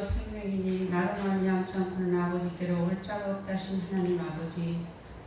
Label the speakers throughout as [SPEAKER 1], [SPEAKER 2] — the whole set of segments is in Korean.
[SPEAKER 1] 주여 생명이니 나로 말미암지 않고는 아버지께로 올 자가 없다 하신 하나님 아버지,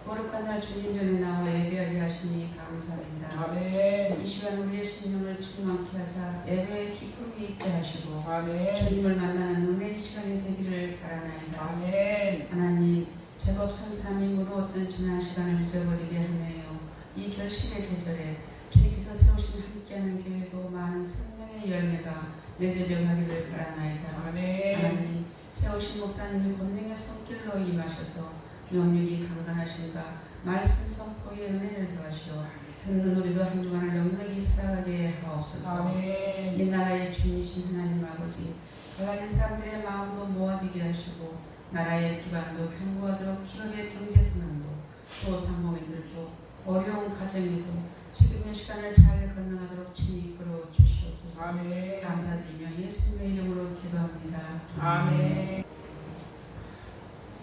[SPEAKER 1] 거룩한 날 주님 전에 나와 예배하게 하시니 감사합니다.
[SPEAKER 2] 아멘.
[SPEAKER 1] 이 시간 우리의 심령을 충만케 하사 예배의 기쁨이 있게 하시고
[SPEAKER 2] 아멘.
[SPEAKER 1] 주님을 만나는 은혜의 시간이 되기를 바라나이다.
[SPEAKER 2] 아멘.
[SPEAKER 1] 하나님, 제법 산 사람이 모두 어떤 지난 시간을 잊어버리게 하네요. 이 결실의 계절에 주님께서 세우신 함께하는 교회도 많은 생명의 열매가 맺어져 가기를 바라나이다.
[SPEAKER 2] 아멘.
[SPEAKER 1] 하나님, 세우신 목사님이 권능의 손길로 임하셔서 명육이 강건하신가 말씀 선포의 은혜를 더하시어 듣는 우리도 한 주간을 넉넉히 살아가게 하옵소서.
[SPEAKER 2] 아멘.
[SPEAKER 1] 이 나라의 주인이신 하나님 아버지, 갈라진 사람들의 마음도 모아지게 하시고 나라의 기반도 견고하도록 기업의 경제선언도 소상공인들도 어려운 가정에도 지금의 시간을 잘 건너가도록 친히 이끌어 주시옵소서.
[SPEAKER 2] 아멘.
[SPEAKER 1] 감사드리며 예수님의 이름으로 기도합니다.
[SPEAKER 2] 아멘.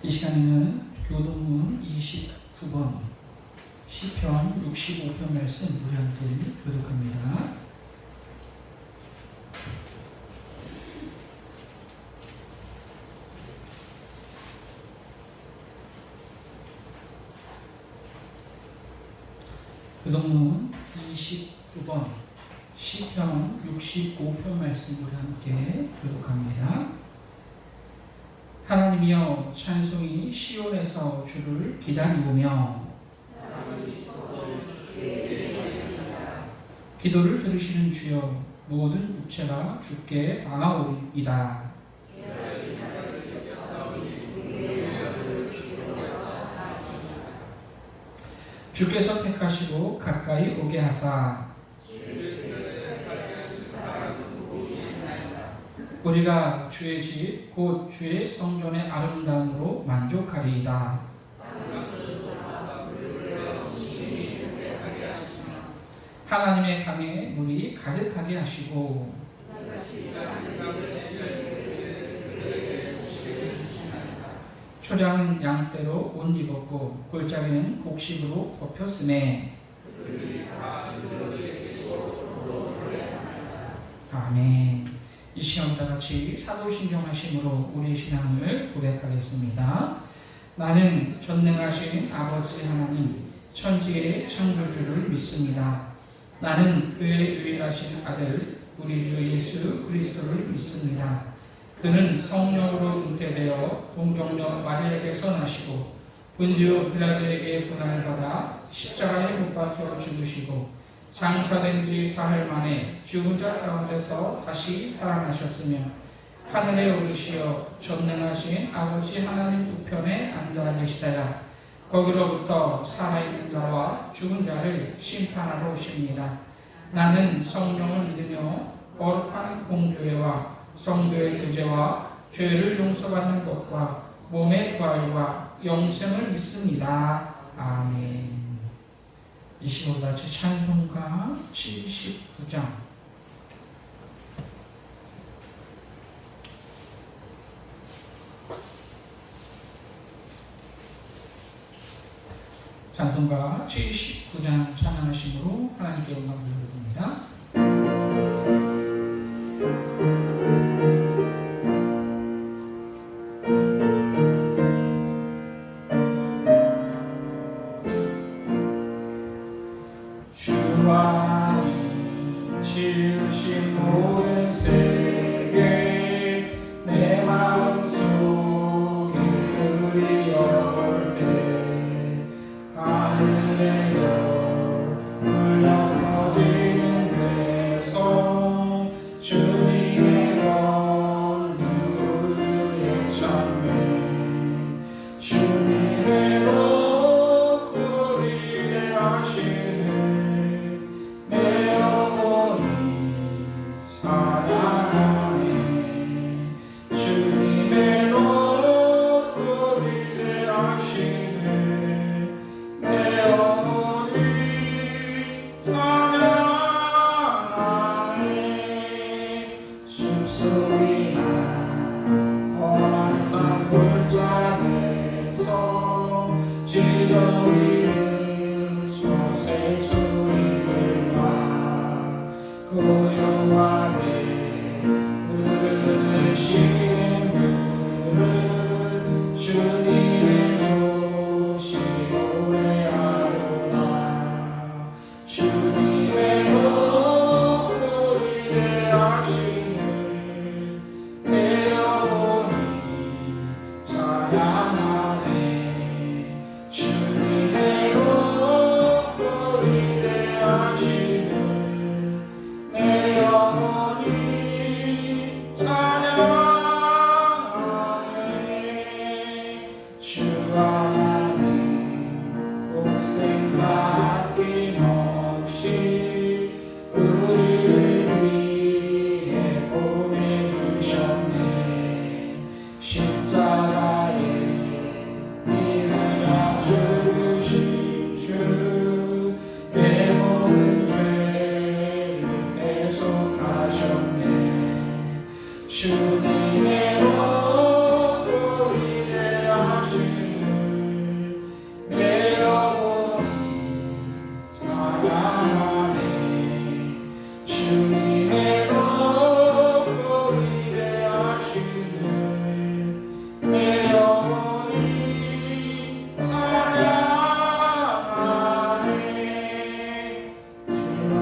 [SPEAKER 3] 이 시간에는 교동문 29번 시편 65편 말씀 우리 함께 교독합니다. 교동문 29번 시편 65편 말씀 우리 함께 교독합니다. 하나님이여, 찬송이 시온에서 주를 기다리오며 기도를 들으시는 주여, 모든 육체가 주께 나아오리이다. 주께서 택하시고 가까이 오게 하사 우리가 주의 집 곧 주의 성전의 아름다움으로 만족하리이다. 하나님의 강에 물이 가득하게 하시고 초장은 양떼로 옷 입었고 골짜기는 곡식으로 덮였으매. 아멘. 이 시간 다 같이 사도신경하심으로 우리 신앙을 고백하겠습니다. 나는 전능하신 아버지 하나님 천지의 창조주를 믿습니다. 나는 그의 유일하신 아들 우리 주 예수 그리스도를 믿습니다. 그는 성령으로 잉태되어 동정녀 마리아에게서 나시고 본디오 빌라도에게 고난을 받아 십자가에 못 박혀 죽으시고 장사된 지 사흘 만에 죽은 자 가운데서 다시 살아나셨으며 하늘에 오르시어 전능하신 아버지 하나님 우편에 앉아 계시다가 거기로부터 살아있는 자와 죽은 자를 심판하러 오십니다. 나는 성령을 믿으며 거룩한 공교회와 성도의 교제와 죄를 용서받는 것과 몸의 부활과 영생을 믿습니다. 아멘. 이 시간 같이 찬송가 79장 찬송가 79장 찬양하심으로 하나님께 영광을 돌려드립니다. 지으신 모든 세계 내 마음속에 그리울 때 하늘의 별 울려 퍼질 찬양하네. 주님의 높고 위대하심을 내 영혼이 찬양하네. 주 하나님 평생 다 아낌없이 우리를 위해 보내주셨네. 십자가에 이르며 죽으신 주, 내 모든 죄를 대속하셨네. 주님의 높고 위대하심을 내 영혼이 찬양하네. 주님의 높고 위대하심을 내 영혼이 찬양하네. 주님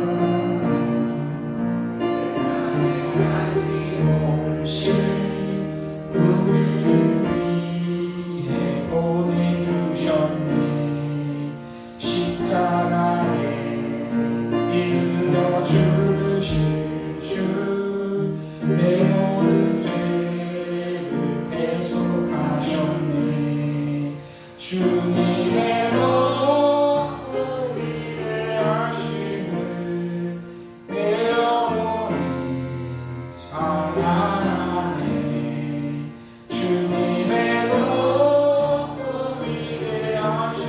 [SPEAKER 3] 우리를 위해 보내주셨네. 십자가에 이르러 죽으신 주, 내 모든 죄를 대속하셨네. 주님의 높고 위대하심을 내 영혼이 찬양하네. 주님의 높고 위대하심을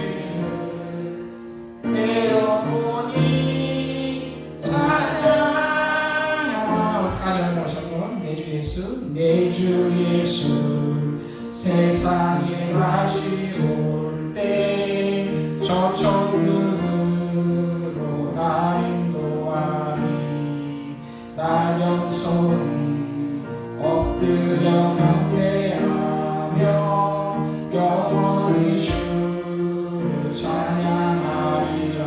[SPEAKER 3] 내 영혼이 찬양하네. 사절을 하셨던 내 주 예수, 내 주 예수, 세상에 다시 올 때 저 천국으로 나 인도하리. 날 영손이 엎드려 경배하며 영원히 주를 찬양하리라.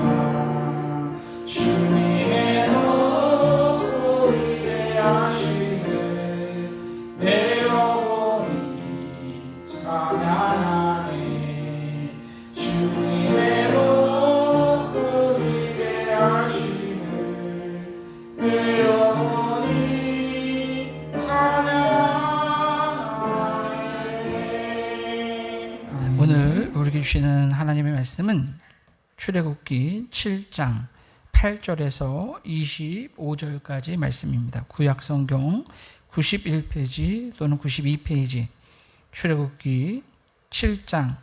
[SPEAKER 3] 주님의 높고 위대하심을 내 영혼이 찬양하네. 주님의 높고 위대하심을 내 영혼이 찬양하네. 오늘 우리에게 주시는 하나님의 말씀은 출애굽기 7장 8절에서 25절까지 말씀입니다. 구약성경 91페이지 또는 92페이지 출애굽기 7장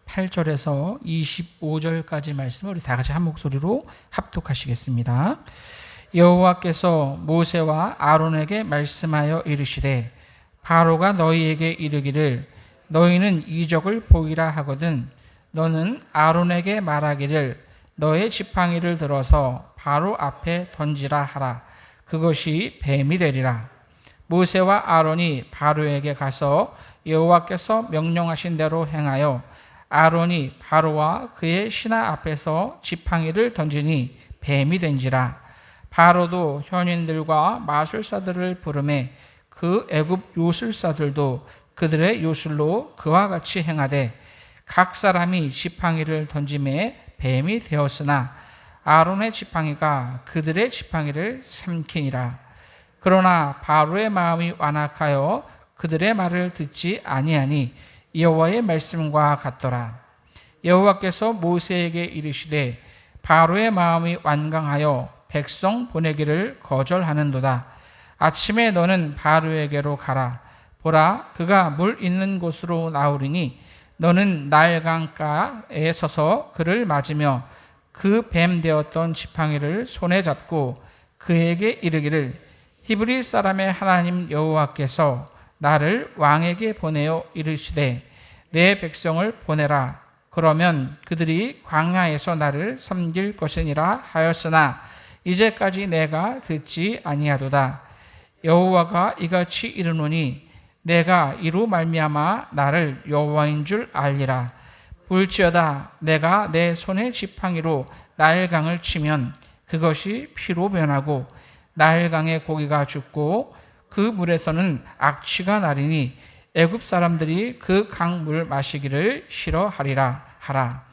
[SPEAKER 3] 8절에서 25절까지 말씀을 우리 다 같이 한 목소리로 합독하시겠습니다. 여호와께서 모세와 아론에게 말씀하여 이르시되 바로가 너희에게 이르기를 너희는 이적을 보이라 하거든 너는 아론에게 말하기를 너의 지팡이를 들어서 바로 앞에 던지라 하라. 그것이 뱀이 되리라. 모세와 아론이 바로에게 가서 여호와께서 명령하신 대로 행하여 아론이 바로와 그의 신하 앞에서 지팡이를 던지니 뱀이 된지라. 바로도 현인들과 마술사들을 부르매 그 애굽 요술사들도 그들의 요술로 그와 같이 행하되 각 사람이 지팡이를 던짐에 뱀이 되었으나 아론의 지팡이가 그들의 지팡이를 삼키니라. 그러나 바로의 마음이 완악하여 그들의 말을 듣지 아니하니 여호와의 말씀과 같더라. 여호와께서 모세에게 이르시되 바로의 마음이 완강하여 백성 보내기를 거절하는도다. 아침에 너는 바로에게로 가라. 보라, 그가 물 있는 곳으로 나오리니 너는 나일강가에 서서 그를 맞으며 그 뱀 되었던 지팡이를 손에 잡고 그에게 이르기를 히브리 사람의 하나님 여호와께서 나를 왕에게 보내어 이르시되 내 백성을 보내라. 그러면 그들이 광야에서 나를 섬길 것이니라 하였으나 이제까지 내가 듣지 아니하도다. 여호와가 이같이 이르노니 내가 이로 말미암아 나를 여호와인 줄 알리라. 볼지어다 내가 내 손의 지팡이로 나일강을 치면 그것이 피로 변하고 나일강의 고기가 죽고 그 물에서는 악취가 나리니 애굽 사람들이 그 강물 마시기를 싫어하리라 하라.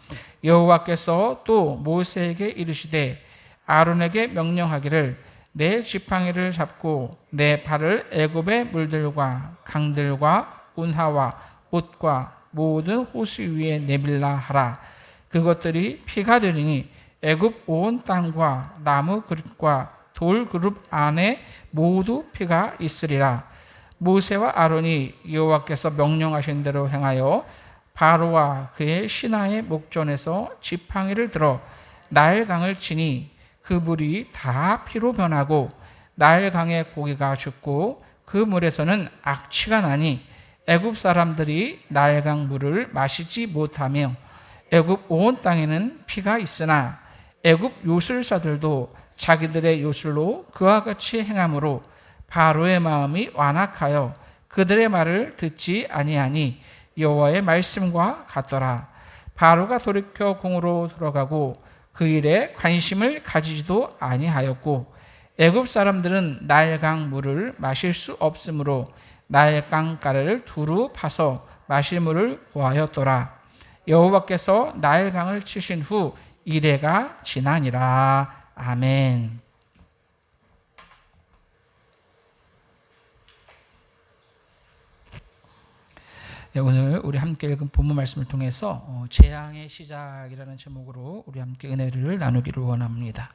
[SPEAKER 3] 여호와께서 또 모세에게 이르시되 아론에게 명령하기를 내 지팡이를 잡고 내 발을 애굽의 물들과 강들과 운하와 옷과 모든 호수 위에 내밀라 하라. 그것들이 피가 되리니 애굽 온 땅과 나무 그릇과 돌 그릇 안에 모두 피가 있으리라. 모세와 아론이 여호와께서 명령하신 대로 행하여 바로와 그의 신하의 목전에서 지팡이를 들어 나일강을 치니 그 물이 다 피로 변하고 나일강의 고기가 죽고 그 물에서는 악취가 나니 애굽 사람들이 나일강 물을 마시지 못하며 애굽 온 땅에는 피가 있으나 애굽 요술사들도 자기들의 요술로 그와 같이 행함으로 바로의 마음이 완악하여 그들의 말을 듣지 아니하니 여호와의 말씀과 같더라. 바로가 돌이켜 궁으로 들어가고 그 일에 관심을 가지지도 아니하였고 애굽 사람들은 나일강 물을 마실 수 없으므로 나일강가를 두루 파서 마실 물을 구하였더라. 여호와께서 나일강을 치신 후 이래가 지나니라. 아멘. 오늘 우리 함께 읽은 본문 말씀을 통해서 재앙의 시작이라는 제목으로 우리 함께 은혜를 나누기를 원합니다.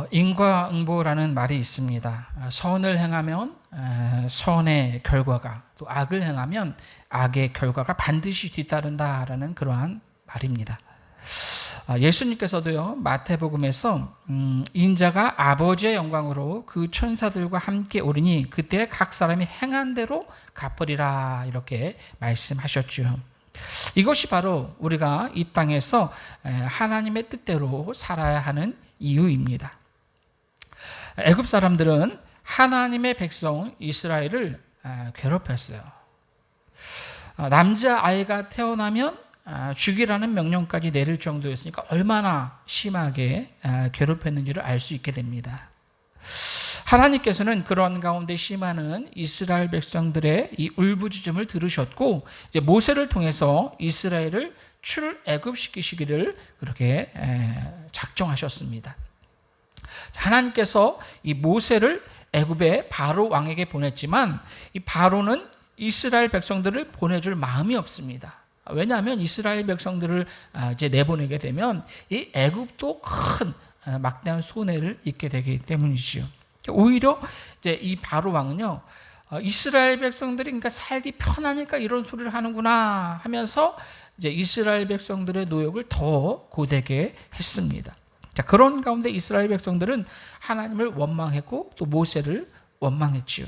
[SPEAKER 3] 인과응보라는 말이 있습니다. 선을 행하면 선의 결과가, 또 악을 행하면 악의 결과가 반드시 뒤따른다라는 그러한 말입니다. 예수님께서도요, 마태복음에서 인자가 아버지의 영광으로 그 천사들과 함께 오르니 그때 각 사람이 행한 대로 갚으리라 이렇게 말씀하셨죠. 이것이 바로 우리가 이 땅에서 하나님의 뜻대로 살아야 하는 이유입니다. 애굽 사람들은 하나님의 백성 이스라엘을 괴롭혔어요. 남자아이가 태어나면 죽이라는 명령까지 내릴 정도였으니까 얼마나 심하게 괴롭혔는지를 알 수 있게 됩니다. 하나님께서는 그런 가운데 심하는 이스라엘 백성들의 이 울부짖음을 들으셨고 이제 모세를 통해서 이스라엘을 출애굽시키시기를 그렇게 작정하셨습니다. 하나님께서 이 모세를 애굽의 바로 왕에게 보냈지만 이 바로는 이스라엘 백성들을 보내줄 마음이 없습니다. 왜냐하면 이스라엘 백성들을 이제 내보내게 되면 이 애굽도 큰 막대한 손해를 입게 되기 때문이지요. 오히려 이제 이 바로 왕은요, 이스라엘 백성들이 그러니까 살기 편하니까 이런 소리를 하는구나 하면서 이제 이스라엘 백성들의 노역을 더 고되게 했습니다. 자, 그런 가운데 이스라엘 백성들은 하나님을 원망했고 또 모세를 원망했지요.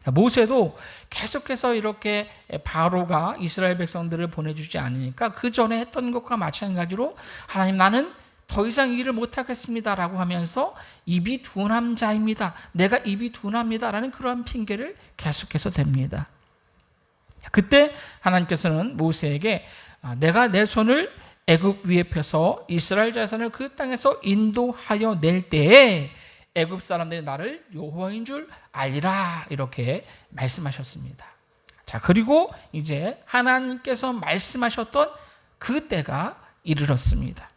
[SPEAKER 3] 모세도 계속해서 이렇게 바로가 이스라엘 백성들을 보내주지 않으니까 그 전에 했던 것과 마찬가지로 하나님, 나는 더 이상 이 일을 못하겠습니다 라고 하면서 입이 둔한 자입니다, 내가 입이 둔합니다 라는 그러한 핑계를 계속해서 댑니다. 그때 하나님께서는 모세에게 내가 내 손을 애굽 위에 펴서 이스라엘 자손을 그 땅에서 인도하여 낼 때에 애굽 사람들이 나를 여호와인 줄 알리라 이렇게 말씀하셨습니다. 자, 그리고 이제 하나님께서 말씀하셨던 그 때가 이르렀습니다.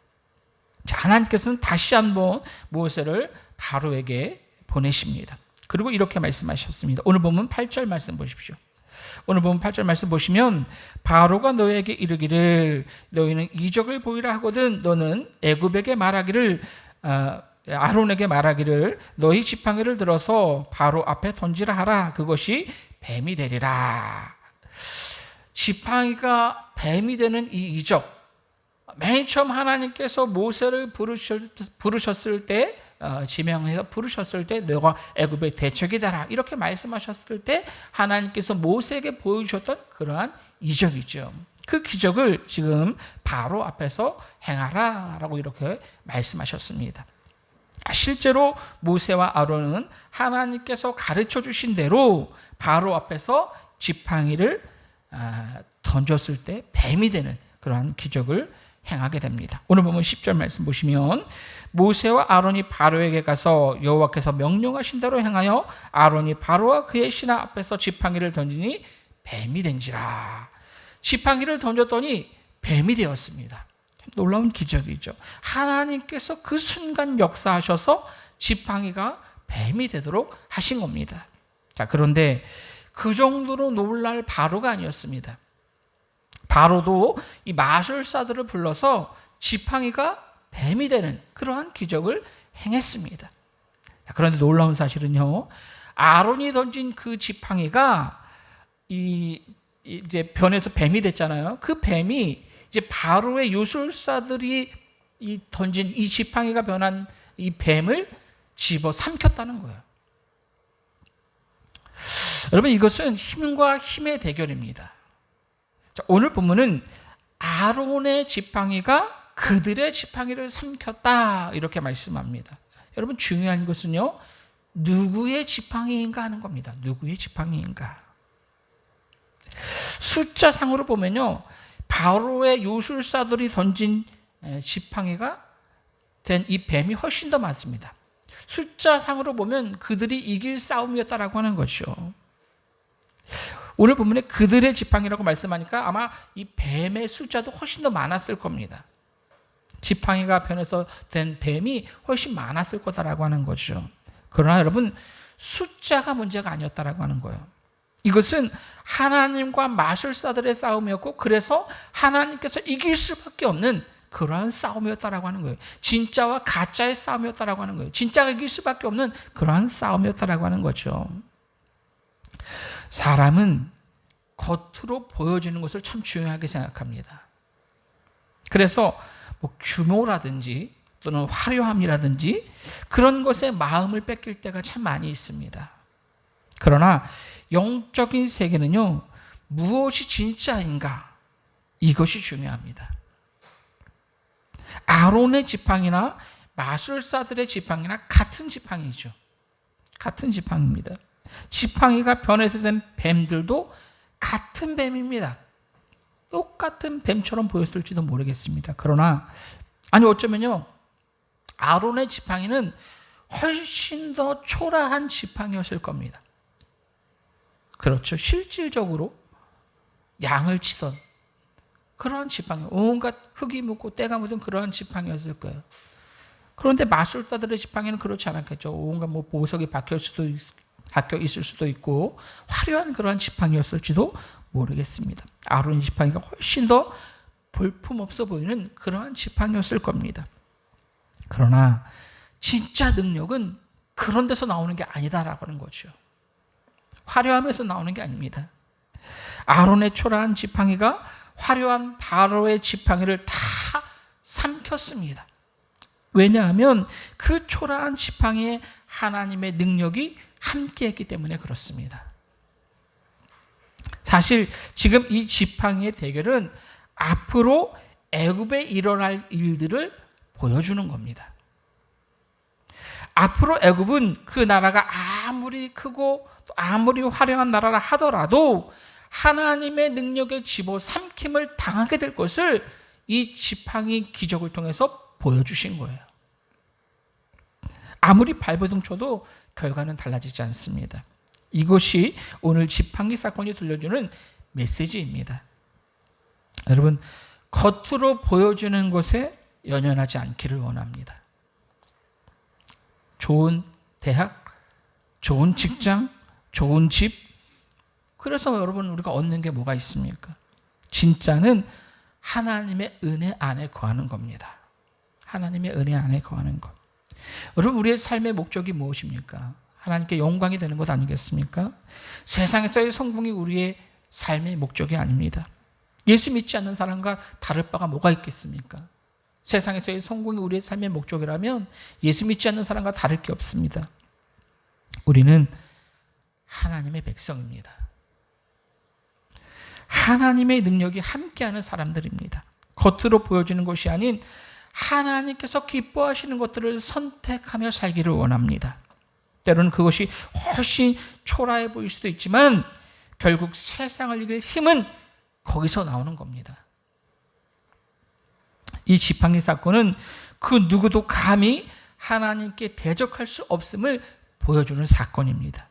[SPEAKER 3] 자, 하나님께서는 다시 한번 모세를 바로에게 보내십니다. 그리고 이렇게 말씀하셨습니다. 오늘 보면 8절 말씀 보십시오. 오늘 보면 8절 말씀 보시면 바로가 너에게 이르기를 너희는 이적을 보이라 하거든 너는 애굽에게 말하기를 아론에게 말하기를 너희 지팡이를 들어서 바로 앞에 던지라 하라. 그것이 뱀이 되리라. 지팡이가 뱀이 되는 이 이적, 맨 처음 하나님께서 모세를 부르셨을 때, 지명해서 부르셨을 때 너가 애굽의 대적이 되라 이렇게 말씀하셨을 때 하나님께서 모세에게 보여주셨던 그러한 이적이죠. 그 기적을 지금 바로 앞에서 행하라 라고 이렇게 말씀하셨습니다. 실제로 모세와 아론은 하나님께서 가르쳐 주신 대로 바로 앞에서 지팡이를 던졌을 때 뱀이 되는 그러한 기적을 행하게 됩니다. 오늘 보면 10절 말씀 보시면 모세와 아론이 바로에게 가서 여호와께서 명령하신 대로 행하여 아론이 바로와 그의 신하 앞에서 지팡이를 던지니 뱀이 된지라. 지팡이를 던졌더니 뱀이 되었습니다. 놀라운 기적이죠. 하나님께서 그 순간 역사하셔서 지팡이가 뱀이 되도록 하신 겁니다. 자, 그런데 그 정도로 놀랄 바로가 아니었습니다. 바로도 이 마술사들을 불러서 지팡이가 뱀이 되는 그러한 기적을 행했습니다. 자, 그런데 놀라운 사실은요, 아론이 던진 그 지팡이가 이제 변해서 뱀이 됐잖아요. 그 뱀이 이제 바로의 요술사들이 던진 이 지팡이가 변한 이 뱀을 집어 삼켰다는 거예요. 여러분, 이것은 힘과 힘의 대결입니다. 자, 오늘 본문은 아론의 지팡이가 그들의 지팡이를 삼켰다 이렇게 말씀합니다. 여러분, 중요한 것은요, 누구의 지팡이인가 하는 겁니다. 누구의 지팡이인가. 숫자상으로 보면요, 바로의 요술사들이 던진 지팡이가 된 이 뱀이 훨씬 더 많습니다. 숫자상으로 보면 그들이 이길 싸움이었다라고 하는 거죠. 오늘 본문에 그들의 지팡이라고 말씀하니까 아마 이 뱀의 숫자도 훨씬 더 많았을 겁니다. 지팡이가 변해서 된 뱀이 훨씬 많았을 거다라고 하는 거죠. 그러나 여러분, 숫자가 문제가 아니었다라고 하는 거예요. 이것은 하나님과 마술사들의 싸움이었고, 그래서 하나님께서 이길 수밖에 없는 그러한 싸움이었다라고 하는 거예요. 진짜와 가짜의 싸움이었다라고 하는 거예요. 진짜가 이길 수밖에 없는 그러한 싸움이었다라고 하는 거죠. 사람은 겉으로 보여지는 것을 참 중요하게 생각합니다. 그래서 뭐 규모라든지 또는 화려함이라든지 그런 것에 마음을 뺏길 때가 참 많이 있습니다. 그러나 영적인 세계는요, 무엇이 진짜인가, 이것이 중요합니다. 아론의 지팡이나 마술사들의 지팡이나 같은 지팡이죠. 같은 지팡이입니다. 지팡이가 변해서 된 뱀들도 같은 뱀입니다. 똑같은 뱀처럼 보였을지도 모르겠습니다. 그러나 어쩌면요, 아론의 지팡이는 훨씬 더 초라한 지팡이였을 겁니다. 그렇죠. 실질적으로 양을 치던 그러한 지팡이, 온갖 흙이 묻고 때가 묻은 그러한 지팡이였을 거예요. 그런데 마술사들의 지팡이는 그렇지 않았겠죠. 온갖 뭐 보석이 박혀 있을 수도 있고 화려한 그러한 지팡이였을지도 모르겠습니다. 아론의 지팡이가 훨씬 더 볼품없어 보이는 그러한 지팡이였을 겁니다. 그러나 진짜 능력은 그런 데서 나오는 게 아니다라고 하는 거죠. 화려함에서 나오는 게 아닙니다. 아론의 초라한 지팡이가 화려한 바로의 지팡이를 다 삼켰습니다. 왜냐하면 그 초라한 지팡이에 하나님의 능력이 함께했기 때문에 그렇습니다. 사실 지금 이 지팡이의 대결은 앞으로 애굽에 일어날 일들을 보여주는 겁니다. 앞으로 애굽은 그 나라가 아무리 크고 아무리 화려한 나라라 하더라도 하나님의 능력에 집어삼킴을 당하게 될 것을 이 지팡이 기적을 통해서 보여주신 거예요. 아무리 발버둥 쳐도 결과는 달라지지 않습니다. 이것이 오늘 지팡이 사건이 들려주는 메시지입니다. 여러분, 겉으로 보여주는 것에 연연하지 않기를 원합니다. 좋은 대학, 좋은 직장, 좋은 집. 그래서 여러분, 우리가 얻는 게 뭐가 있습니까? 진짜는 하나님의 은혜 안에 거하는 겁니다. 하나님의 은혜 안에 거하는 것. 여러분, 우리의 삶의 목적이 무엇입니까? 하나님께 영광이 되는 것 아니겠습니까? 세상에서의 성공이 우리의 삶의 목적이 아닙니다. 예수 믿지 않는 사람과 다를 바가 뭐가 있겠습니까? 세상에서의 성공이 우리의 삶의 목적이라면 예수 믿지 않는 사람과 다를 게 없습니다. 우리는 하나님의 백성입니다. 하나님의 능력이 함께하는 사람들입니다. 겉으로 보여지는 것이 아닌 하나님께서 기뻐하시는 것들을 선택하며 살기를 원합니다. 때로는 그것이 훨씬 초라해 보일 수도 있지만 결국 세상을 이길 힘은 거기서 나오는 겁니다. 이 지팡이 사건은 그 누구도 감히 하나님께 대적할 수 없음을 보여주는 사건입니다.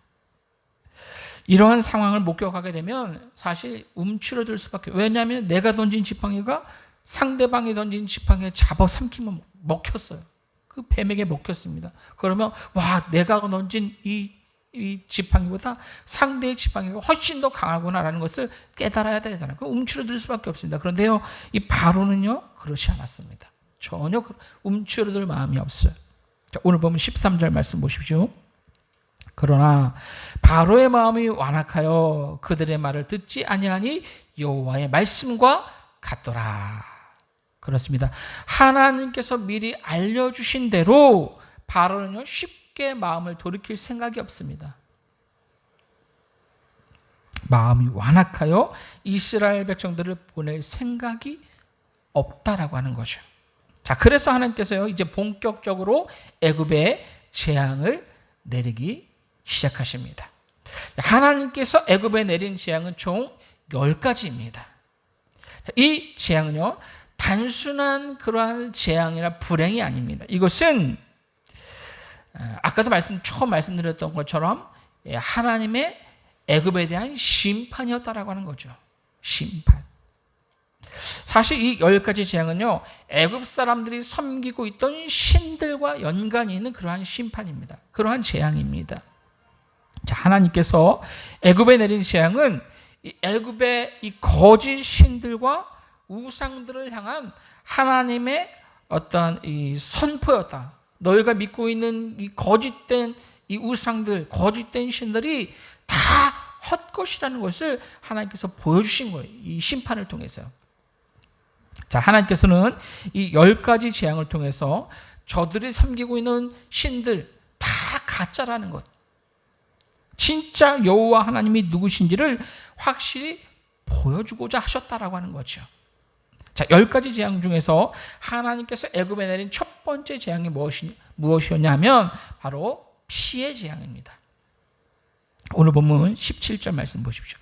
[SPEAKER 3] 이러한 상황을 목격하게 되면 사실 움츠러들 수밖에. 왜냐하면 내가 던진 지팡이가 상대방이 던진 지팡이에 잡아삼키면 먹혔어요. 그 뱀에게 먹혔습니다. 그러면 와, 내가 던진 이 지팡이보다 상대의 지팡이가 훨씬 더 강하구나라는 것을 깨달아야 되잖아요. 움츠러들 수밖에 없습니다. 그런데요, 이 바로는요 그렇지 않았습니다. 전혀 움츠러들 마음이 없어요. 자, 오늘 보면 13절 말씀 보십시오. 그러나 바로의 마음이 완악하여 그들의 말을 듣지 아니하니 여호와의 말씀과 같더라. 그렇습니다. 하나님께서 미리 알려주신 대로 바로는요 쉽게 마음을 돌이킬 생각이 없습니다. 마음이 완악하여 이스라엘 백성들을 보낼 생각이 없다라고 하는 거죠. 자, 그래서 하나님께서요 이제 본격적으로 애굽에 재앙을 내리기 시작하십니다. 하나님께서 애굽에 내린 재앙은 총 10가지입니다. 이 재앙은요 단순한 그러한 재앙이나 불행이 아닙니다. 이것은 아까도 처음 말씀드렸던 것처럼 하나님의 애굽에 대한 심판이었다라고 하는 거죠. 심판. 사실 이 10가지 재앙은요 애굽 사람들이 섬기고 있던 신들과 연관이 있는 그러한 심판입니다. 그러한 재앙입니다. 자, 하나님께서 애굽에 내린 재앙은 애굽의 이 거짓 신들과 우상들을 향한 하나님의 어떤 이 선포였다. 너희가 믿고 있는 이 거짓된 이 우상들, 거짓된 신들이 다 헛것이라는 것을 하나님께서 보여주신 거예요. 이 심판을 통해서요. 자, 하나님께서는 이 10가지 재앙을 통해서 저들이 섬기고 있는 신들 다 가짜라는 것, 진짜 여호와 하나님이 누구신지를 확실히 보여주고자 하셨다라고 하는 거죠. 자, 10가지 재앙 중에서 하나님께서 애굽에 내린 첫 번째 재앙이 무엇이었냐면 바로 피의 재앙입니다. 오늘 본문 17절 말씀 보십시오.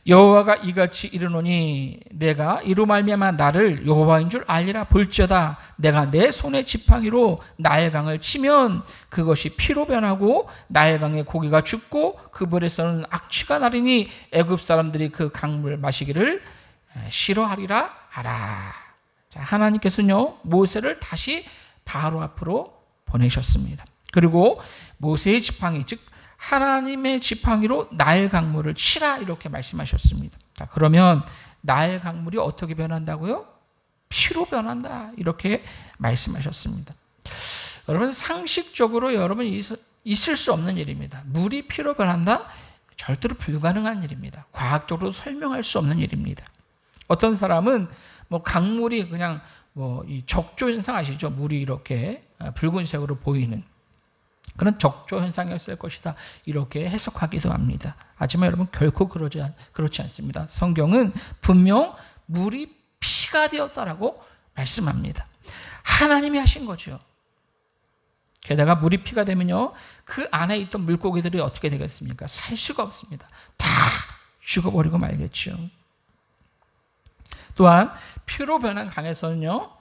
[SPEAKER 3] 여호와가 이같이 이르노니 내가 이로 말미암아 나를 여호와인 줄 알리라. 볼지어다 내가 내 손의 지팡이로 나일강을 치면 그것이 피로 변하고 나일강의 고기가 죽고 그 물에서는 악취가 나리니 애굽 사람들이 그 강물 마시기를 싫어하리라 하라. 자, 하나님께서는요 모세를 다시 바로 앞으로 보내셨습니다. 그리고 모세의 지팡이, 즉 하나님의 지팡이로 나일 강물을 치라 이렇게 말씀하셨습니다. 자, 그러면 나일 강물이 어떻게 변한다고요? 피로 변한다 이렇게 말씀하셨습니다. 여러분 상식적으로 여러분 있을 수 없는 일입니다. 물이 피로 변한다? 절대로 불가능한 일입니다. 과학적으로 설명할 수 없는 일입니다. 어떤 사람은 뭐 강물이 그냥 뭐 이 적조 현상 아시죠? 물이 이렇게 붉은색으로 보이는 그런 적조 현상이었을 것이다 이렇게 해석하기도 합니다. 하지만 여러분 결코 그렇지 않습니다. 성경은 분명 물이 피가 되었다라고 말씀합니다. 하나님이 하신 거죠. 게다가 물이 피가 되면요 그 안에 있던 물고기들이 어떻게 되겠습니까? 살 수가 없습니다. 다 죽어버리고 말겠죠. 또한 피로 변한 강에서는요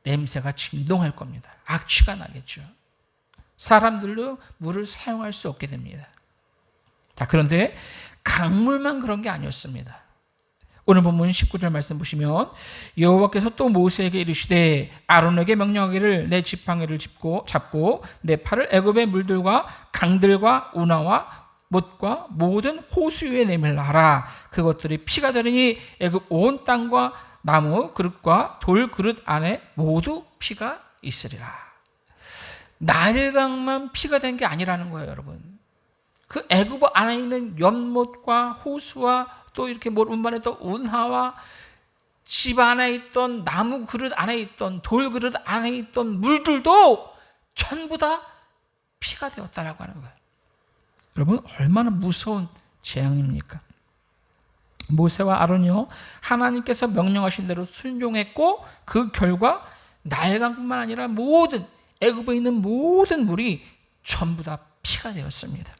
[SPEAKER 3] 냄새가 진동할 겁니다. 악취가 나겠죠. 사람들도 물을 사용할 수 없게 됩니다. 자, 그런데 강물만 그런 게 아니었습니다. 오늘 본문 19절 말씀 보시면 여호와께서 또 모세에게 이르시되 아론에게 명령하기를 내 지팡이를 잡고 내 팔을 애굽의 물들과 강들과 운하와 못과 모든 호수 위에 내밀라 하라. 그것들이 피가 되리니 애굽 온 땅과 나무 그릇과 돌 그릇 안에 모두 피가 있으리라. 나일강만 피가 된 게 아니라는 거예요, 여러분. 그 애굽 안에 있는 연못과 호수와 또 이렇게 운반에 또 운하와 집 안에 있던 나무 그릇 안에 있던 돌 그릇 안에 있던 물들도 전부 다 피가 되었다라고 하는 거예요. 여러분 얼마나 무서운 재앙입니까? 모세와 아론이요 하나님께서 명령하신 대로 순종했고 그 결과 나일강뿐만 아니라 모든 애굽에 있는 모든 물이 전부 다 피가 되었습니다.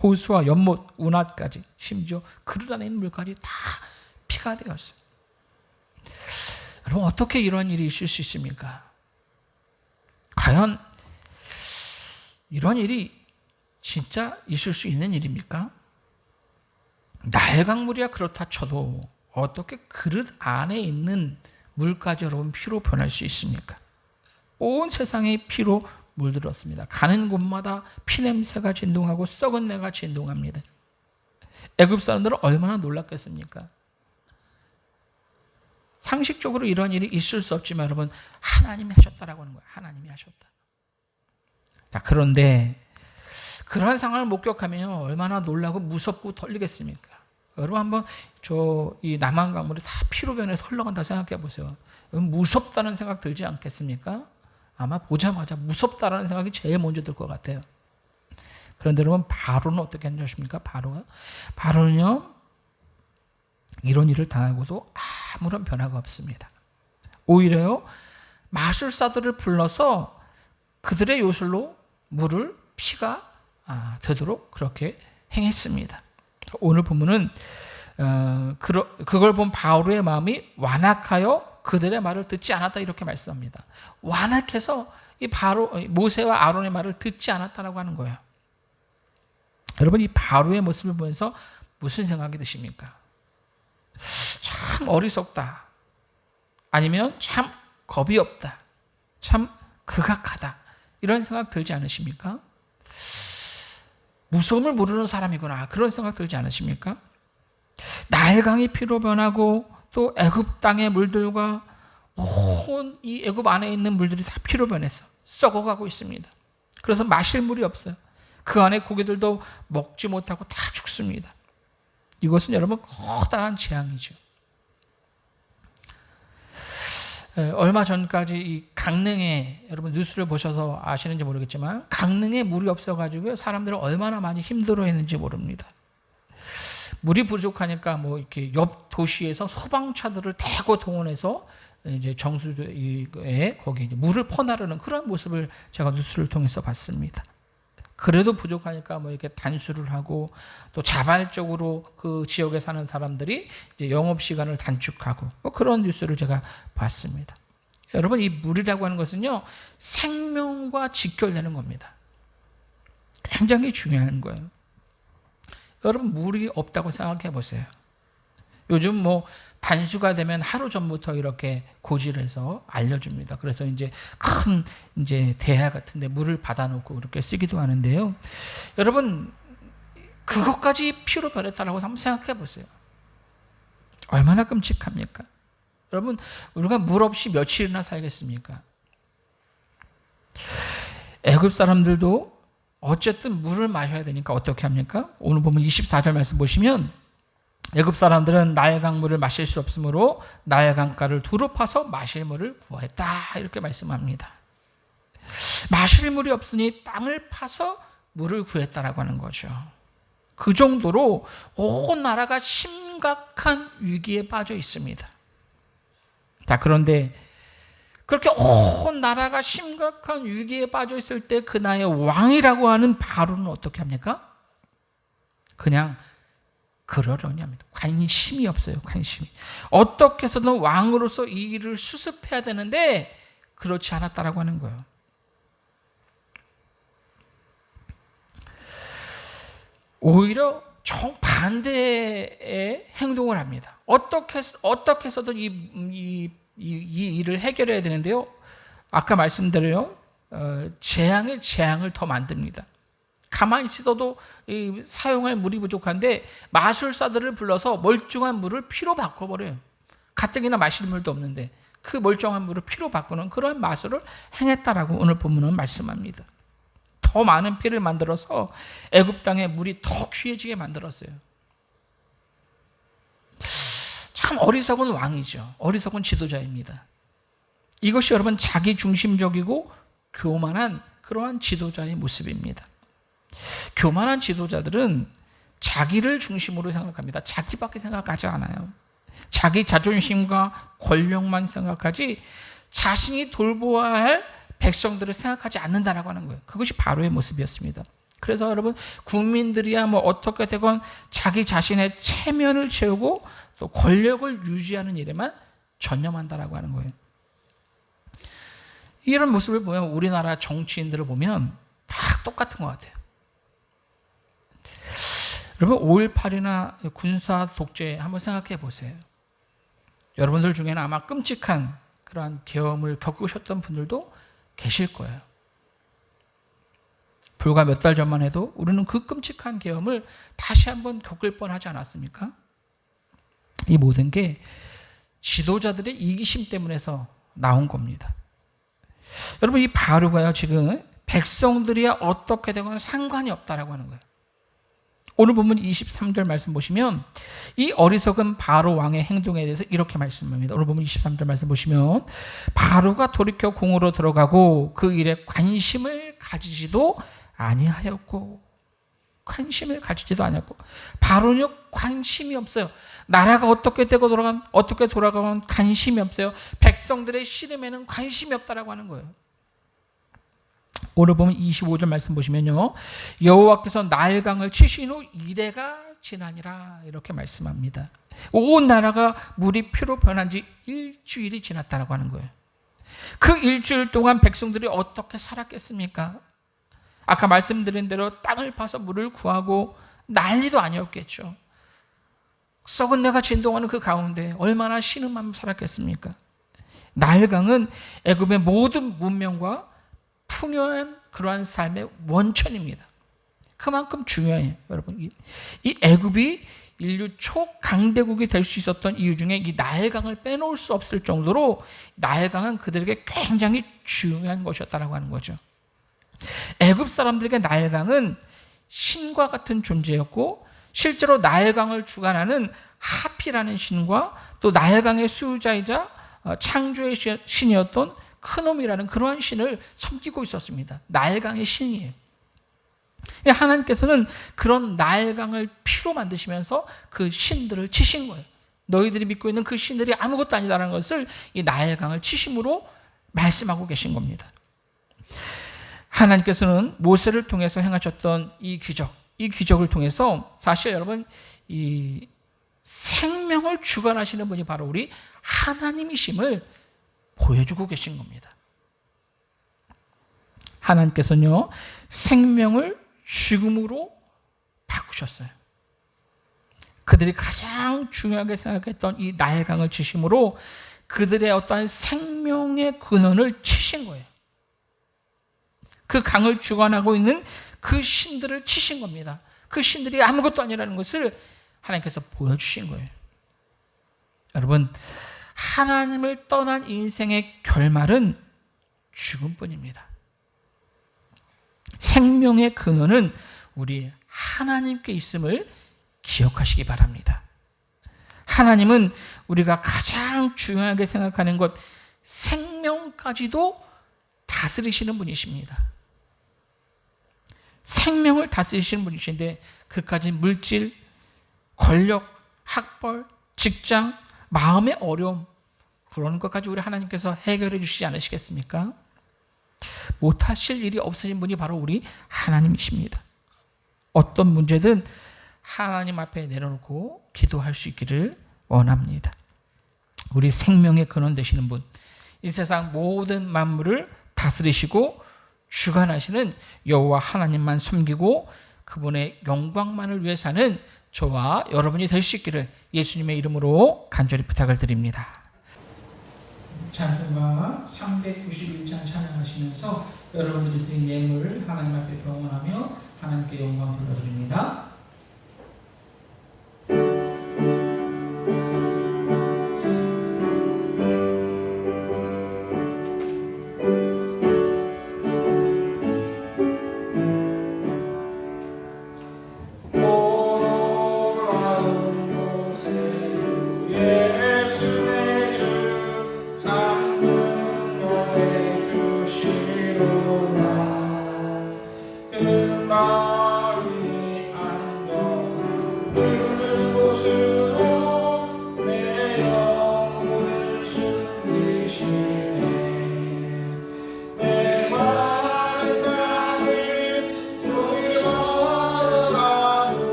[SPEAKER 3] 호수와 연못, 운하까지 심지어 그릇 안에 있는 물까지 다 피가 되었어요. 여러분 어떻게 이런 일이 있을 수 있습니까? 과연 이런 일이 진짜 있을 수 있는 일입니까? 나일강물이야 그렇다 쳐도 어떻게 그릇 안에 있는 물까지 여러분 피로 변할 수 있습니까? 온 세상이 피로 물들었습니다. 가는 곳마다 피냄새가 진동하고 썩은 내가 진동합니다. 애굽 사람들은 얼마나 놀랐겠습니까? 상식적으로 이런 일이 있을 수 없지만 여러분 하나님이 하셨다라고 하는 거예요. 하나님이 하셨다. 자, 그런데 그런 상황을 목격하면 얼마나 놀라고 무섭고 떨리겠습니까? 여러분 한번 이 남한 강물이 다 피로 변해서 흘러간다 생각해 보세요. 무섭다는 생각 들지 않겠습니까? 아마 보자마자 무섭다라는 생각이 제일 먼저 들 것 같아요. 그런데 여러분 바로는 어떻게 하십니까? 바로는요 이런 일을 당하고도 아무런 변화가 없습니다. 오히려요 마술사들을 불러서 그들의 요술로 물을 피가 되도록 그렇게 행했습니다. 오늘 본문은 그걸 본 바로의 마음이 완악하여 그들의 말을 듣지 않았다 이렇게 말씀합니다. 완악해서 이 모세와 아론의 말을 듣지 않았다라고 하는 거예요. 여러분 이 바로의 모습을 보면서 무슨 생각이 드십니까? 참 어리석다. 아니면 참 겁이 없다. 참 극악하다. 이런 생각 들지 않으십니까? 무서움을 모르는 사람이구나. 그런 생각 들지 않으십니까? 나일강이 피로 변하고 또 애굽 땅의 물들과 온 이 애굽 안에 있는 물들이 다 피로 변해서 썩어가고 있습니다. 그래서 마실 물이 없어요. 그 안에 고기들도 먹지 못하고 다 죽습니다. 이것은 여러분 커다란 재앙이죠. 얼마 전까지 이 강릉에 여러분 뉴스를 보셔서 아시는지 모르겠지만 강릉에 물이 없어가지고 사람들은 얼마나 많이 힘들어했는지 모릅니다. 물이 부족하니까 뭐 이렇게 옆 도시에서 소방차들을 대거 동원해서 이제 정수에 거기 이제 물을 퍼나르는 그런 모습을 제가 뉴스를 통해서 봤습니다. 그래도 부족하니까 뭐 이렇게 단수를 하고 또 자발적으로 그 지역에 사는 사람들이 이제 영업 시간을 단축하고 뭐 그런 뉴스를 제가 봤습니다. 여러분 이 물이라고 하는 것은요 생명과 직결되는 겁니다. 굉장히 중요한 거예요. 여러분 물이 없다고 생각해 보세요. 요즘 뭐 단수가 되면 하루 전부터 이렇게 고지해서 알려줍니다. 그래서 이제 큰 대야 같은데 물을 받아놓고 그렇게 쓰기도 하는데요. 여러분 그것까지 피로 변했다라고 한번 생각해 보세요. 얼마나 끔찍합니까? 여러분 우리가 물 없이 며칠이나 살겠습니까? 애굽 사람들도 어쨌든 물을 마셔야 되니까 어떻게 합니까? 오늘 보면 24절 말씀 보시면 애굽 사람들은 나일강 물을 마실 수 없으므로 나일강가를 두루 파서 마실 물을 구했다 이렇게 말씀합니다. 마실 물이 없으니 땅을 파서 물을 구했다라고 하는 거죠. 그 정도로 온 나라가 심각한 위기에 빠져 있습니다. 자, 그런데 그렇게 온 나라가 심각한 위기에 빠져 있을 때 그 나라의 왕이라고 하는 바로는 어떻게 합니까? 그냥 그러려니 합니다. 관심이 없어요. 관심이. 어떻게 해서든 왕으로서 이 일을 수습해야 되는데 그렇지 않았다라고 하는 거예요. 오히려 정반대의 행동을 합니다. 어떻게 해서든 이 일을 해결해야 되는데요. 아까 말씀드려요. 재앙의 재앙을 더 만듭니다. 가만히 있어도 사용할 물이 부족한데 마술사들을 불러서 멀쩡한 물을 피로 바꿔버려요. 가뜩이나 마실 물도 없는데 그 멀쩡한 물을 피로 바꾸는 그런 마술을 행했다라고 오늘 본문은 말씀합니다. 더 많은 피를 만들어서 애굽 땅의 물이 더 귀해지게 만들었어요. 참 어리석은 왕이죠. 어리석은 지도자입니다. 이것이 여러분 자기 중심적이고 교만한 그러한 지도자의 모습입니다. 교만한 지도자들은 자기를 중심으로 생각합니다. 자기밖에 생각하지 않아요. 자기 자존심과 권력만 생각하지 자신이 돌보아야 할 백성들을 생각하지 않는다라고 하는 거예요. 그것이 바로의 모습이었습니다. 그래서 여러분 국민들이야 뭐 어떻게 되건 자기 자신의 체면을 채우고 또 권력을 유지하는 일에만 전념한다라고 하는 거예요. 이런 모습을 보면 우리나라 정치인들을 보면 다 똑같은 것 같아요. 여러분 5.18이나 군사 독재 한번 생각해 보세요. 여러분들 중에는 아마 끔찍한 그러한 경험을 겪으셨던 분들도 계실 거예요. 불과 몇 달 전만 해도 우리는 그 끔찍한 경험을 다시 한번 겪을 뻔하지 않았습니까? 이 모든 게 지도자들의 이기심 때문에서 나온 겁니다. 여러분 이 바로가요 지금 백성들이야 어떻게 되거나 상관이 없다라고 하는 거예요. 오늘 보면 23절 말씀 보시면 이 어리석은 바로 왕의 행동에 대해서 이렇게 말씀합니다. 오늘 보면 23절 말씀 보시면 바로가 돌이켜 궁으로 들어가고 그 일에 관심을 가지지도 아니하였고 관심을 가지지도 않았고 바로는 관심이 없어요. 나라가 어떻게 되고 어떻게 돌아가면 관심이 없어요. 백성들의 씨름에는 관심이 없다라고 하는 거예요. 오늘 보면 25절 말씀 보시면요. 여호와께서 나일강을 치신 후 이래가 지나니라 이렇게 말씀합니다. 온 나라가 물이 피로 변한 지 일주일이 지났다라고 하는 거예요. 그 일주일 동안 백성들이 어떻게 살았겠습니까? 아까 말씀드린 대로 땅을 파서 물을 구하고 난리도 아니었겠죠. 썩은 내가 진동하는 그 가운데 얼마나 신음하며 살았겠습니까? 나일강은 애굽의 모든 문명과 풍요한 그러한 삶의 원천입니다. 그만큼 중요해요, 여러분. 이 애굽이 인류 초강대국이 될 수 있었던 이유 중에 이 나일강을 빼놓을 수 없을 정도로 나일강은 그들에게 굉장히 중요한 것이었다라고 하는 거죠. 애굽 사람들에게 나일강은 신과 같은 존재였고 실제로 나일강을 주관하는 하피라는 신과 또 나일강의 수유자이자 창조의 신이었던 크놈이라는 그러한 신을 섬기고 있었습니다. 나일강의 신이에요. 하나님께서는 그런 나일강을 피로 만드시면서 그 신들을 치신 거예요. 너희들이 믿고 있는 그 신들이 아무것도 아니다라는 것을 이 나일강을 치심으로 말씀하고 계신 겁니다. 하나님께서는 모세를 통해서 행하셨던 이 기적을 통해서 사실 여러분 이 생명을 주관하시는 분이 바로 우리 하나님이심을 보여주고 계신 겁니다. 하나님께서는요 생명을 죽음으로 바꾸셨어요. 그들이 가장 중요하게 생각했던 이 나일강을 치심으로 그들의 어떠한 생명의 근원을 치신 거예요. 그 강을 주관하고 있는 그 신들을 치신 겁니다. 그 신들이 아무것도 아니라는 것을 하나님께서 보여주신 거예요. 여러분 하나님을 떠난 인생의 결말은 죽음뿐입니다. 생명의 근원은 우리 하나님께 있음을 기억하시기 바랍니다. 하나님은 우리가 가장 중요하게 생각하는 것 생명까지도 다스리시는 분이십니다. 생명을 다스리시는 분이신데 그까지 물질, 권력, 학벌, 직장, 마음의 어려움 그런 것까지 우리 하나님께서 해결해 주시지 않으시겠습니까? 못하실 일이 없으신 분이 바로 우리 하나님이십니다. 어떤 문제든 하나님 앞에 내려놓고 기도할 수 있기를 원합니다. 우리 생명의 근원 되시는 분, 이 세상 모든 만물을 다스리시고 주관하시는 여호와 하나님만 섬기고 그분의 영광만을 위해 사는 저와 여러분이 될 수 있기를 예수님의 이름으로 간절히 부탁을 드립니다. 찬송가 391장 찬양하시면서 여러분들이 드린 예물 하나님 앞에 경원하며 하나님께 영광 돌려드립니다.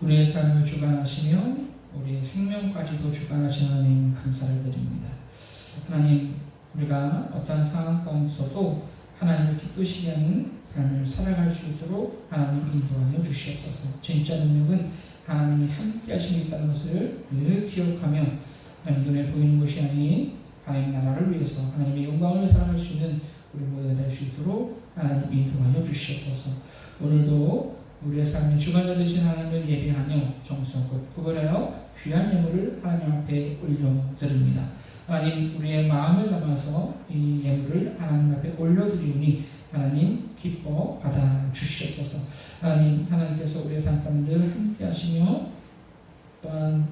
[SPEAKER 3] 우리의 삶을 주관하시며 우리의 생명까지도 주관하시는 하나님 감사를 드립니다. 하나님, 우리가 어떤 상황 가운데서도 하나님을 기쁘시게 하는 삶을 살아갈 수 있도록 하나님 인도하여 주시옵소서. 진짜 능력은 하나님이 함께 하심이 있다는 것을 늘 기억하며 하나님 눈에 보이는 것이 아닌 하나님 나라를 위해서 하나님의 영광을 살아갈 수 있는 우리 모두가 될 수 있도록 하나님 인도하여 주시옵소서. 오늘도 우리의 삶의 주관자 되신 하나님을 예배하며 정성껏 구별하여 귀한 예물을 하나님 앞에 올려드립니다. 하나님, 우리의 마음을 담아서 이 예물을 하나님 앞에 올려드리오니 하나님 기뻐 받아주시옵소서. 하나님, 하나님께서 우리의 삶 가운데 함께 하시며 또한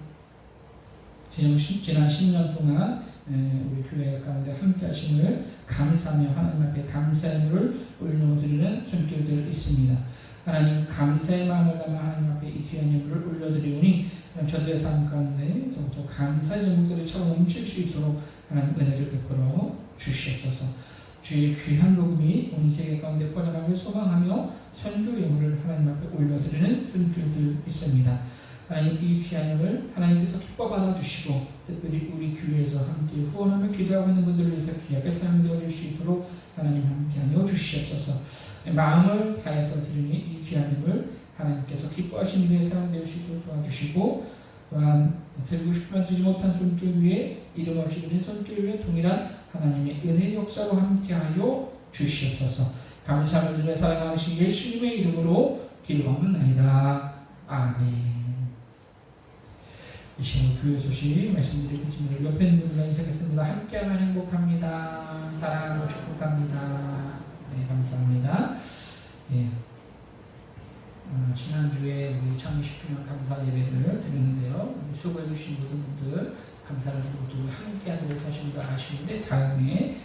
[SPEAKER 3] 지난 10년 동안 우리 교회 가운데 함께 하심을 감사하며 하나님 앞에 감사의 예물을 올려드리는 손길들 있습니다. 하나님, 감사의 마음을 담아 하나님 앞에 이 귀한 예물을 올려드리오니 저들의 삶 가운데 더욱더 감사의 제물들이 차고 넘칠 수 있도록 하나님 은혜를 베풀어 주시옵소서. 주의 귀한 복음이 온 세계 가운데 퍼져나가길 소망하며 선교 예물을 하나님 앞에 올려드리는 손길들 있습니다. 하나님, 이 귀한 예물 하나님께서 기뻐 받아주시고 특별히 우리 교회에서 함께 후원하며 기도하고 있는 분들을 위해서 귀하게 사용되어 줄 수 있도록 하나님 함께하여 주시옵소서. 마음을 다해서 드리니 이 귀한 예물 하나님께서 기뻐하시는 일에 사용되어 수 있도록 도와주시고 또한 드리고 싶지만 드리지 못한 손길 위에 이름 없이 드린 손길 위에 동일한 하나님의 은혜의 역사로 함께하여 주시옵소서. 감사함을 드리며 사랑하신 예수님의 이름으로 기도하옵나이다. 아멘. 이 시간 교회 소식 말씀드리겠습니다. 옆에 있는 분들과 인사하겠습니다. 함께하면 행복합니다. 사랑하고 축복합니다. 네, 감사합니다. 예. 지난주에 우리 창립 10주년 감사 예배를 드렸는데요. 수고해주신 모든 분들 감사를 드리고 함께하지 못하신 분 아쉬운데 다음에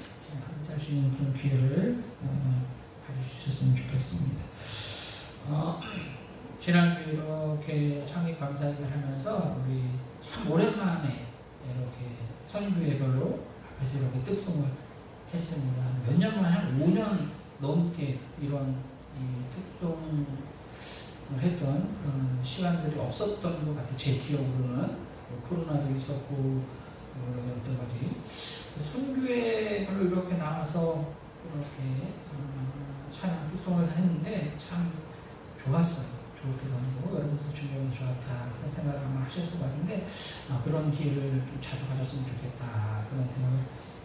[SPEAKER 3] 함께할 수 있는 그런 기회를 가져주셨으면 좋겠습니다. 지난주에 이렇게 창립 감사 예배를 하면서 우리 참 오랜만에 이렇게 선교 예배로 앞에서 이렇게 특송을 했습니다. 몇 년 만에 한 5년 넘게 이런 특송을 했던 그런 시간들이 없었던 것 같아요. 제 기억으로는 코로나도 있었고 여러 가지 선교회 별로 이렇게 나와서 이렇게 찬양 특송을 했는데 참 좋았어요. 좋기도 하고 여러분들도 준비하면 좋았다 그런 생각을 아마 하셨을 것 같은데 그런 기회를 좀 자주 가졌으면 좋겠다 그런 생각을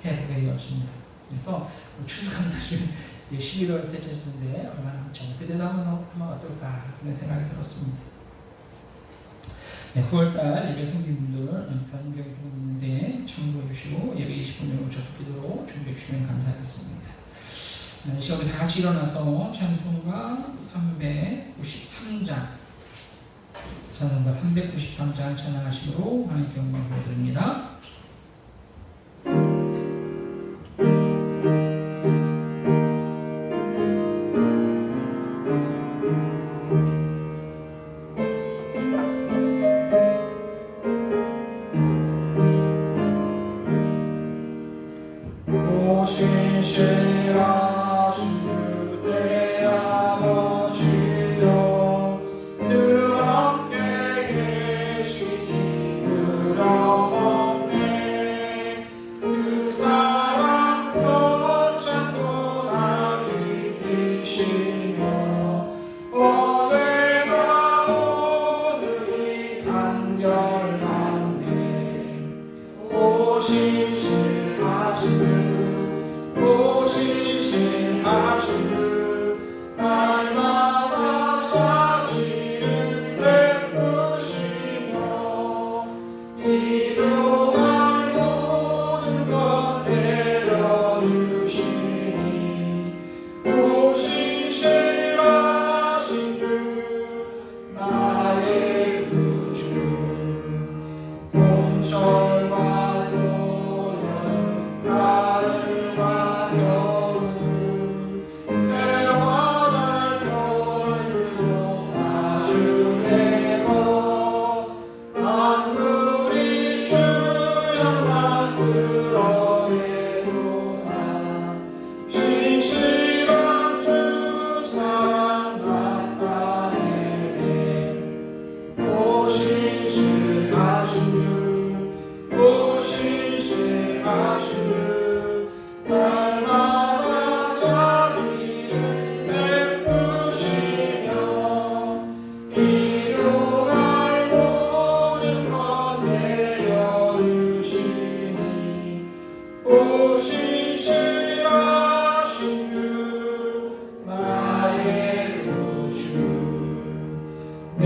[SPEAKER 3] 해보게 되었습니다. 그래서 추수감사절 11월 셋째 주인데 얼마나 남지 않아요. 그때도 한번 어떨까 그런 생각이 들었습니다. 네, 9월달 예배 생기분들 변경이 좀 있는데 참고해 주시고 예배 20분 정도 접속 기도로 준비해 주시면 감사하겠습니다. 이 시간 우리 다 같이 일어나서 찬송가 393장 찬양하시므로 하나님께 영광을 보여드립니다.
[SPEAKER 4] 늘 함께 계시니 그럼 없네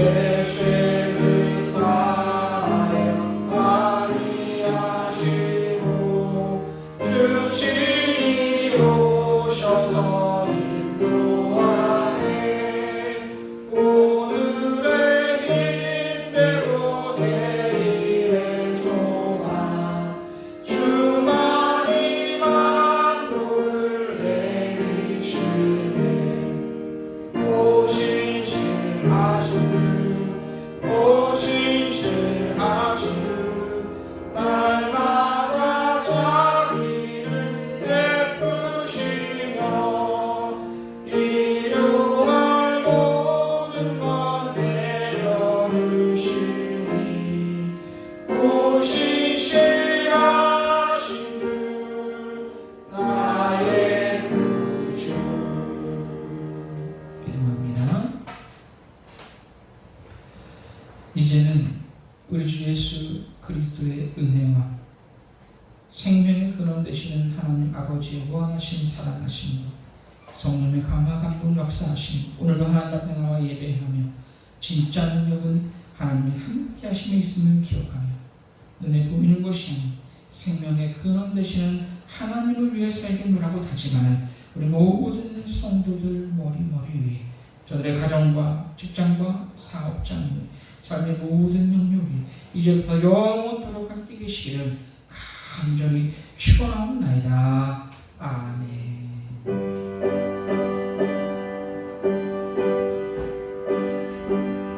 [SPEAKER 3] 내 죄를 사하여 많이 하시고 주친이 오셔서 인도하네. 오늘의 힘대로 내일의 소망 주만이 만물을 내리시네. 오신실하신 주 오신실하신 주 날마다 자비를 베푸시며 일용할 모든 것 내려주시니 오신실하신 주 나의 구주. 기도합니다. 이제는 우리 주 예수 그리스도의 은혜와 생명의 근원 되시는 하나님 아버지의 무한하신 사랑하심, 성령의 감화 감동 역사하심, 오늘도 하나님 앞에 나와 예배하며 진짜 능력은 하나님의 함께 하심에 있음을 기억하며 눈에 보이는 것이 아닌 생명의 근원 되시는 하나님을 위해 살겠노라고 다짐하는 우리 모든 성도들 머리 위에, 저들의 가정과 직장과 사업장 위에, 삶의 모든 영역 위에 이제부터 영원토록 함께 계시기를 간절히 축원하옵나이다. 아멘.